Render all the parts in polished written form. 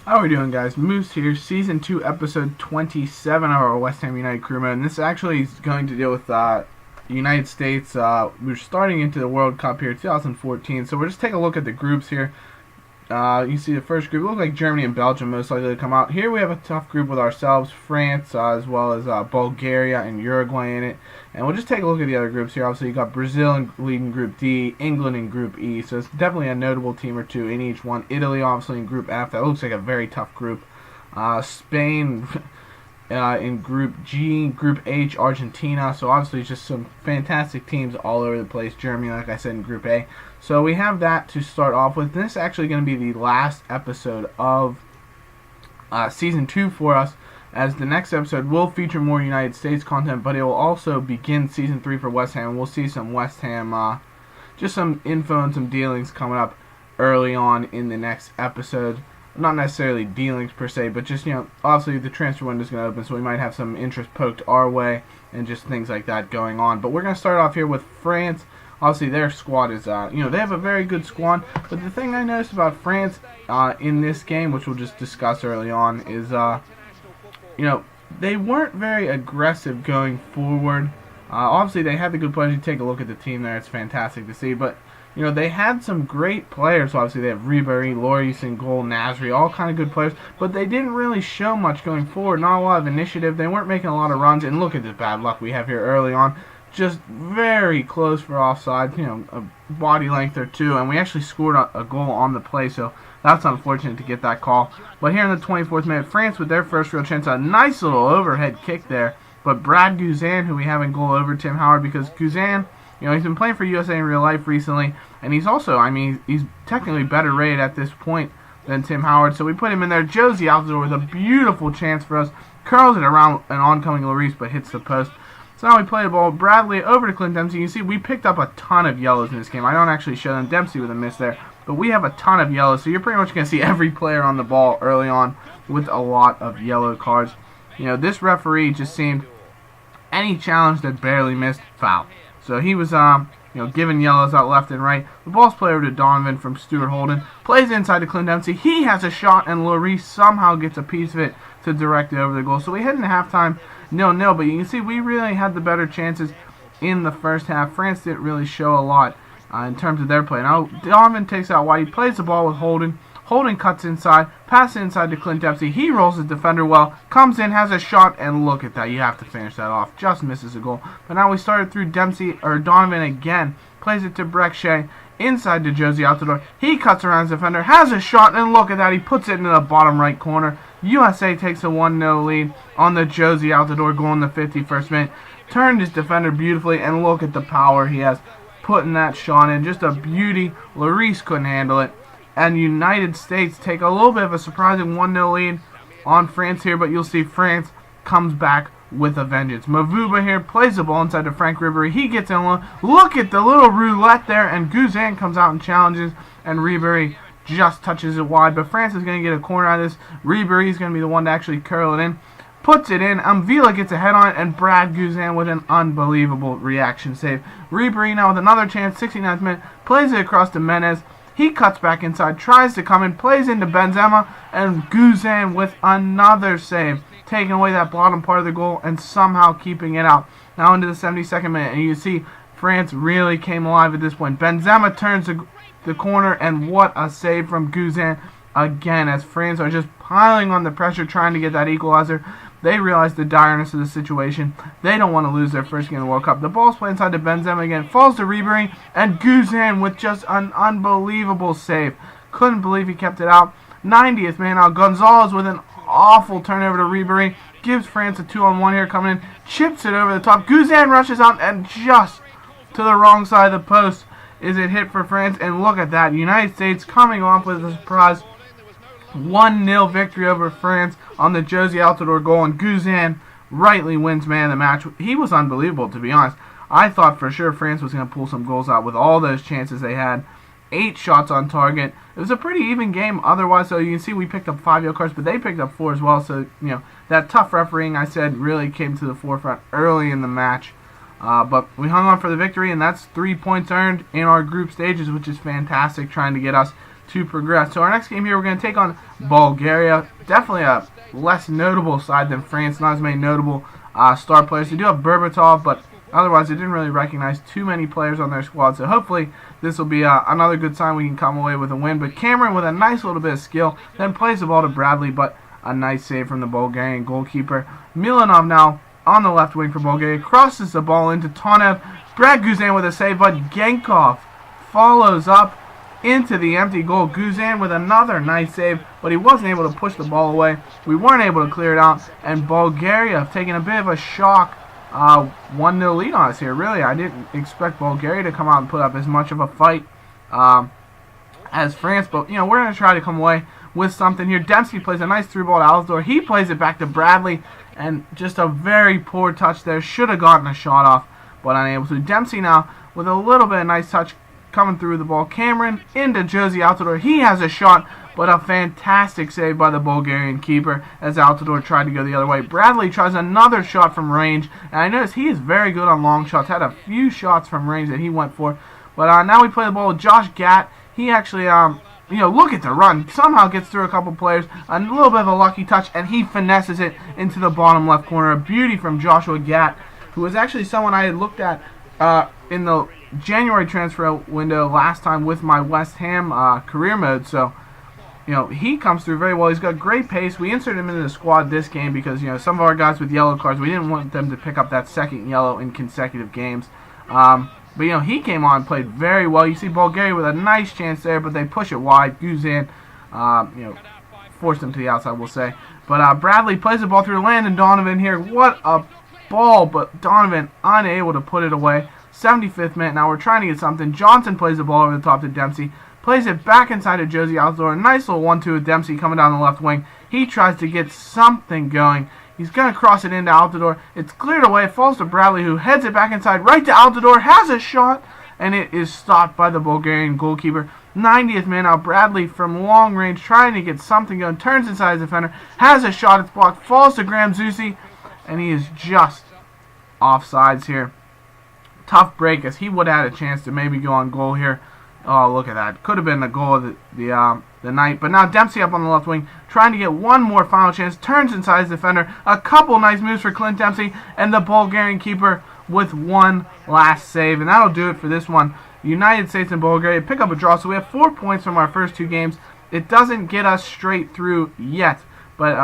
How are we doing, guys? Moose here, Season 2, Episode 27 of our West Ham United crew mode. And this actually is going to deal with United States. We're starting into the World Cup here, 2014. So we'll just take a look at the groups here. You see the first group, look like Germany and Belgium most likely to come out. Here we have a tough group with ourselves, France, as well as Bulgaria and Uruguay in it. And we'll just take a look at the other groups here. Obviously, you got Brazil leading Group D, England in Group E. So it's definitely a notable team or two in each one. Italy, obviously, in Group F. That looks like a very tough group. Spain in Group G, Group H, Argentina. So obviously, just some fantastic teams all over the place. Germany, like I said, in Group A. So we have that to start off with. This is actually going to be the last episode of Season 2 for us, as the next episode will feature more United States content, but it will also begin Season 3 for West Ham. We'll see some West Ham, just some info and some dealings coming up early on in the next episode. Not necessarily dealings per se, but just, obviously the transfer window is going to open, so we might have some interest poked our way and just things like that going on. But we're going to start off here with France. Obviously, their squad is, they have a very good squad. But the thing I noticed about France in this game, which we'll just discuss early on, is, they weren't very aggressive going forward. Obviously, they had the good players. You take a look at the team there. It's fantastic to see. But, they had some great players. Obviously, they have Ribéry, Lloris in goal, Nasri, all kind of good players. But they didn't really show much going forward. Not a lot of initiative. They weren't making a lot of runs. And look at the bad luck we have here early on. Just very close for offside, a body length or two, and we actually scored a goal on the play, so that's unfortunate to get that call. But here in the 24th minute, France with their first real chance, a nice little overhead kick there, but Brad Guzan, who we have in goal over Tim Howard, because Guzan, he's been playing for USA in real life recently, and he's also, he's technically better rated at this point than Tim Howard, so we put him in there. Josie Altidore with a beautiful chance for us, curls it around an oncoming Lloris, but hits the post. So now we play the ball. Bradley over to Clint Dempsey. You see, we picked up a ton of yellows in this game. I don't actually show them Dempsey with a miss there, but we have a ton of yellows. So you're pretty much going to see every player on the ball early on with a lot of yellow cards. This referee just seemed any challenge that barely missed, foul. So he was, giving yellows out left and right. The ball's played over to Donovan from Stuart Holden. Plays inside to Clint Dempsey. He has a shot, and Lloris somehow gets a piece of it to direct it over the goal. So we head into halftime 0-0, but you can see we really had the better chances in the first half. France didn't really show a lot in terms of their play. Now, Donovan takes out wide. He plays the ball with Holden. Holden cuts inside, passes inside to Clint Dempsey. He rolls his defender well, comes in, has a shot, and look at that. You have to finish that off. Just misses a goal. But now we started through Donovan again. Plays it to Breck Shea. Inside to Josie Altidore. He cuts around his defender, has a shot, and look at that. He puts it into the bottom right corner. USA takes a 1-0 lead on the Josie Altidore goal in the 51st minute. Turned his defender beautifully, and look at the power he has putting that shot in. Just a beauty. Lloris couldn't handle it. And United States take a little bit of a surprising 1-0 lead on France here, but you'll see France comes back with a vengeance. Mavuba here plays the ball inside to Frank Ribéry. He gets in alone. Look at the little roulette there, and Guzan comes out and challenges, and Ribéry just touches it wide. But France is going to get a corner out of this. Ribéry is going to be the one to actually curl it in. Puts it in. Vila gets a head on it, and Brad Guzan with an unbelievable reaction save. Ribéry now with another chance, 69th minute, plays it across to Menez. He cuts back inside, tries to come in, plays into Benzema, and Guzan with another save, taking away that bottom part of the goal and somehow keeping it out. Now into the 72nd minute, and you see France really came alive at this point. Benzema turns the corner, and what a save from Guzan again, as France are just piling on the pressure, trying to get that equalizer. They realize the direness of the situation. They don't want to lose their first game of the World Cup. The ball's played inside to Benzema again. Falls to Ribéry, and Guzan with just an unbelievable save. Couldn't believe he kept it out. 90th minute now. Gonzalez with an awful turnover to Ribéry. Gives France a 2-on-1 here coming in. Chips it over the top. Guzan rushes out, and just to the wrong side of the post is it hit for France. And look at that. United States coming off with a surprise 1-0 victory over France on the Josie Altidore goal, and Guzan rightly wins man of the match. He was unbelievable, to be honest. I thought for sure France was going to pull some goals out with all those chances they had. 8 shots on target. It was a pretty even game otherwise, so you can see we picked up 5 yellow cards, but they picked up 4 as well, so, that tough refereeing I said really came to the forefront early in the match. But we hung on for the victory, and that's 3 points earned in our group stages, which is fantastic, trying to get us to progress. So our next game here, we're going to take on Bulgaria. Definitely a less notable side than France. Not as many notable star players. They do have Berbatov, but otherwise, they didn't really recognize too many players on their squad. So hopefully, this will be another good sign we can come away with a win. But Cameron, with a nice little bit of skill, then plays the ball to Bradley, but a nice save from the Bulgarian goalkeeper. Milanov now on the left wing for Bulgaria, crosses the ball into Tonev. Brad Guzan with a save, but Genkov follows up into the empty goal. Guzan with another nice save, but he wasn't able to push the ball away. We weren't able to clear it out, and Bulgaria have taken a bit of a shock 1-0 lead on us here. Really, I didn't expect Bulgaria to come out and put up as much of a fight as France, but we're going to try to come away with something here. Dempsey plays a nice through ball to Alsdor. He plays it back to Bradley, and just a very poor touch there. Should have gotten a shot off, but unable to. Dempsey now with a little bit of nice touch coming through the ball. Cameron into Josie Altidore. He has a shot, but a fantastic save by the Bulgarian keeper as Altidore tried to go the other way. Bradley tries another shot from range, and I noticed he is very good on long shots. Had a few shots from range that he went for. But now we play the ball with Josh Gatt. He actually, look at the run. Somehow gets through a couple players. A little bit of a lucky touch, and he finesses it into the bottom left corner. A beauty from Joshua Gatt, who was actually someone I had looked at in the January transfer window last time with my West Ham career mode. So, he comes through very well. He's got great pace. We inserted him into the squad this game because, some of our guys with yellow cards, we didn't want them to pick up that second yellow in consecutive games. But, he came on and played very well. You see Bulgaria with a nice chance there, but they push it wide. Guzan, forced him to the outside, we'll say. But Bradley plays the ball through Landon Donovan here. What a ball, but Donovan unable to put it away. 75th minute. Now we're trying to get something. Johnson plays the ball over the top to Dempsey. Plays it back inside of Josie Altidore. Nice little 1-2 with Dempsey coming down the left wing. He tries to get something going. He's going to cross it into Altidore. It's cleared away. It falls to Bradley, who heads it back inside right to Altidore. Has a shot, and it is stopped by the Bulgarian goalkeeper. 90th minute. Now Bradley from long range trying to get something going. Turns inside his defender. Has a shot. It's blocked. Falls to Graham Zusi, and he is just offsides here. Tough break, as he would have had a chance to maybe go on goal here. Oh, look at that. Could have been the goal of the night. But now Dempsey up on the left wing, trying to get one more final chance. Turns inside his defender. A couple nice moves for Clint Dempsey. And the Bulgarian keeper with one last save. And that'll do it for this one. United States and Bulgaria pick up a draw. So we have 4 points from our first 2 games. It doesn't get us straight through yet. But,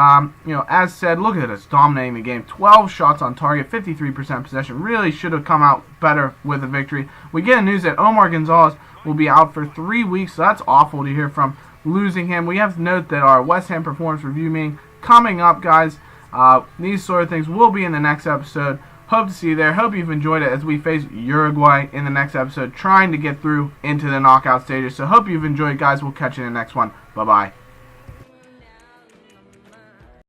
as said, look at us dominating the game. 12 shots on target, 53% possession. Really should have come out better with a victory. We get news that Omar Gonzalez will be out for 3 weeks, so that's awful to hear from losing him. We have to note that our West Ham performance review meeting coming up, guys. These sort of things will be in the next episode. Hope to see you there. Hope you've enjoyed it as we face Uruguay in the next episode, trying to get through into the knockout stages. So hope you've enjoyed, guys. We'll catch you in the next one. Bye-bye.